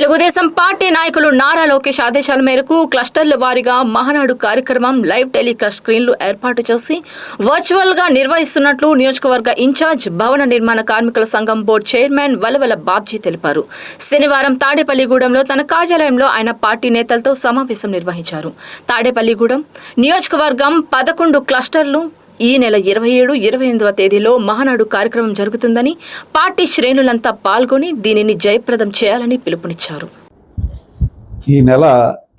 Telugu Desam party నాయకులు నారా లోకేష్ ఆదేశాల మేరకు క్లస్టర్ల వారీగా మహానాడు కార్యక్రమం లైవ్ టెలికాస్ట్ స్క్రీన్లు ఏర్పాటు చేసి వర్చువల్ గా నిర్వహిస్తున్నట్లు నియోజకవర్గ ఇన్ఛార్జ్ భవన నిర్మాణ కార్మికుల సంఘం బోర్డు చైర్మన్ వలవల బాబ్జీ తెలిపారు. శనివారం తాడేపల్లిగూడెంలో తన కార్యాలయంలో ఆయన పార్టీ నేతలతో సమావేశం నిర్వహించారు. తాడేపల్లిగూడెం నియోజకవర్గం 11 క్లస్టర్లు ఈ నెల 27, 28వ తేదీలో మహానాడు కార్యక్రమం జరుగుతుందని పార్టీ శ్రేణులంతా పాల్గొని దీనిని జయప్రదం చేయాలని పిలుపునిచ్చారు. ఈ నెల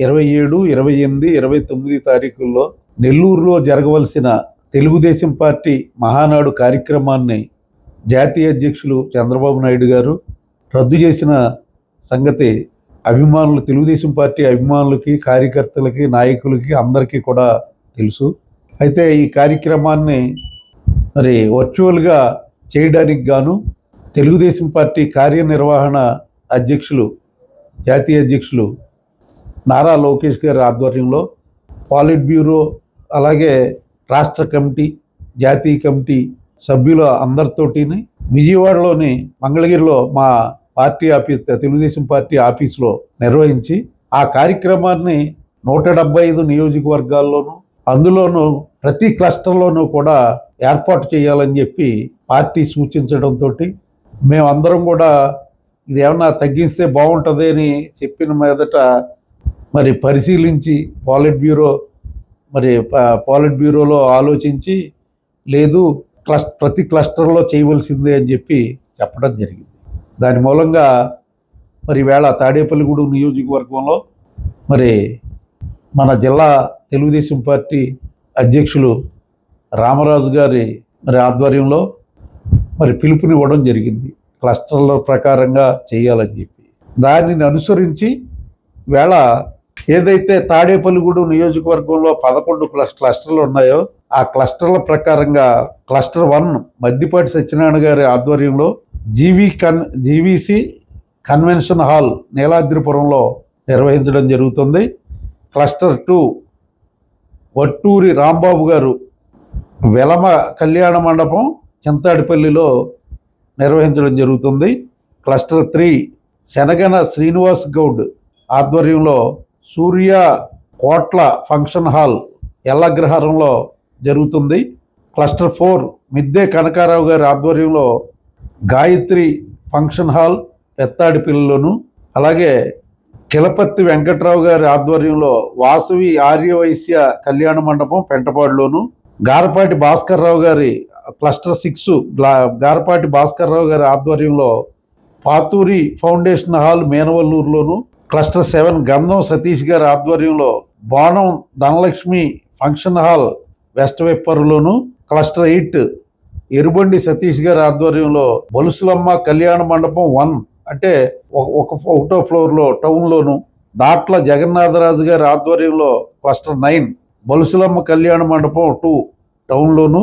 27, 28, 29 తారీఖుల్లో నెల్లూరులో జరగవలసిన తెలుగుదేశం పార్టీ మహానాడు కార్యక్రమాన్ని జాతీయ అధ్యక్షులు చంద్రబాబు నాయుడు గారు రద్దు చేసిన సంగతి తెలుగుదేశం పార్టీ అభిమానులకి, కార్యకర్తలకి, నాయకులకి అందరికీ కూడా తెలుసు. అయితే ఈ కార్యక్రమాన్ని వర్చువల్గా చేయడానికి గాను తెలుగుదేశం పార్టీ కార్యనిర్వహణ అధ్యక్షులు, జాతీయ అధ్యక్షులు నారా లోకేష్ గారి ఆధ్వర్యంలో పాలిట్ బ్యూరో, అలాగే రాష్ట్ర కమిటీ, జాతీయ కమిటీ సభ్యుల అందరితోటి విజయవాడలోని మంగళగిరిలో మా పార్టీ ఆఫీస్, తెలుగుదేశం పార్టీ ఆఫీసులో నిర్వహించి ఆ కార్యక్రమాన్ని 175 నియోజకవర్గాల్లోనూ, అందులోనూ ప్రతి క్లస్టర్లోనూ కూడా ఏర్పాటు చేయాలని చెప్పి పార్టీ సూచించడంతో మేమందరం కూడా ఇది ఏమన్నా తగ్గిస్తే బాగుంటుంది అని చెప్పిన మీదట పరిశీలించి పాలిట్ బ్యూరోలో ఆలోచించి లేదు ప్రతి క్లస్టర్లో చేయవలసిందే అని చెప్పి చెప్పడం జరిగింది. దాని మూలంగా వేళ తాడేపల్లిగూడెం నియోజకవర్గంలో మన జిల్లా తెలుగుదేశం పార్టీ అధ్యక్షులు రామరాజు గారి ఆధ్వర్యంలో పిలుపునివ్వడం జరిగింది. క్లస్టర్ల ప్రకారంగా చేయాలని చెప్పి దానిని అనుసరించి వేళ ఏదైతే తాడేపల్లిగూడెం నియోజకవర్గంలో 11 క్లస్టర్లు ఉన్నాయో ఆ క్లస్టర్ల ప్రకారంగా క్లస్టర్ 1 మద్దిపాటి సత్యనారాయణ గారి ఆధ్వర్యంలో జీవీసీ కన్వెన్షన్ హాల్ నీలాద్రిపురంలో నిర్వహించడం జరుగుతుంది. క్లస్టర్ 2 వట్టూరి రాంబాబు గారు వెలమ కళ్యాణ మండపం చింతాడిపల్లిలో నిర్వహించడం జరుగుతుంది. క్లస్టర్ 3 శనగన శ్రీనివాస్ గౌడ్ ఆధ్వర్యంలో సూర్య కోట్ల ఫంక్షన్ హాల్ ఎల్లగ్రహారంలో జరుగుతుంది. క్లస్టర్ 4 మిద్దే కనకారావు గారి ఆధ్వర్యంలో గాయత్రి ఫంక్షన్ హాల్ పెత్తాడిపల్లిలోను, అలాగే కిలపత్తి వెంకట్రావు గారి ఆధ్వర్యంలో వాసవి ఆర్యవైశ్య కళ్యాణ మండపం పెంటపాడులోను, గారపాటి భాస్కర్రావు గారి క్లస్టర్ 6 గారపాటి భాస్కర్రావు గారి ఆధ్వర్యంలో పాతూరి ఫౌండేషన్ హాల్ మేనవల్లూరులోను, క్లస్టర్ 7 గంధం సతీష్ గారి ఆధ్వర్యంలో Banam Dhanalakshmi function hall west వెప్పర్లోను, క్లస్టర్ 8 ఎరుబండి సతీష్ గారి ఆధ్వర్యంలో బొలుసులమ్మ కళ్యాణ మండపం 1 అంటే ఒకటో ఫ్లోర్లో టౌన్లోను, దాట్ల జగన్నాథరాజు గారి ఆధ్వర్యంలో క్లస్టర్ 9 బొలుసులమ్మ కళ్యాణ మండపం 2 టౌన్లోను,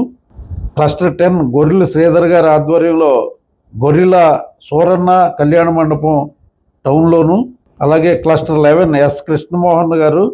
క్లస్టర్ 10 గొర్రెల శ్రీధర్ గారి ఆధ్వర్యంలో గొర్రెల సూరన్న కళ్యాణ మండపం టౌన్లోను, అలాగే క్లస్టర్ 11 ఎస్ కృష్ణమోహన్ గారు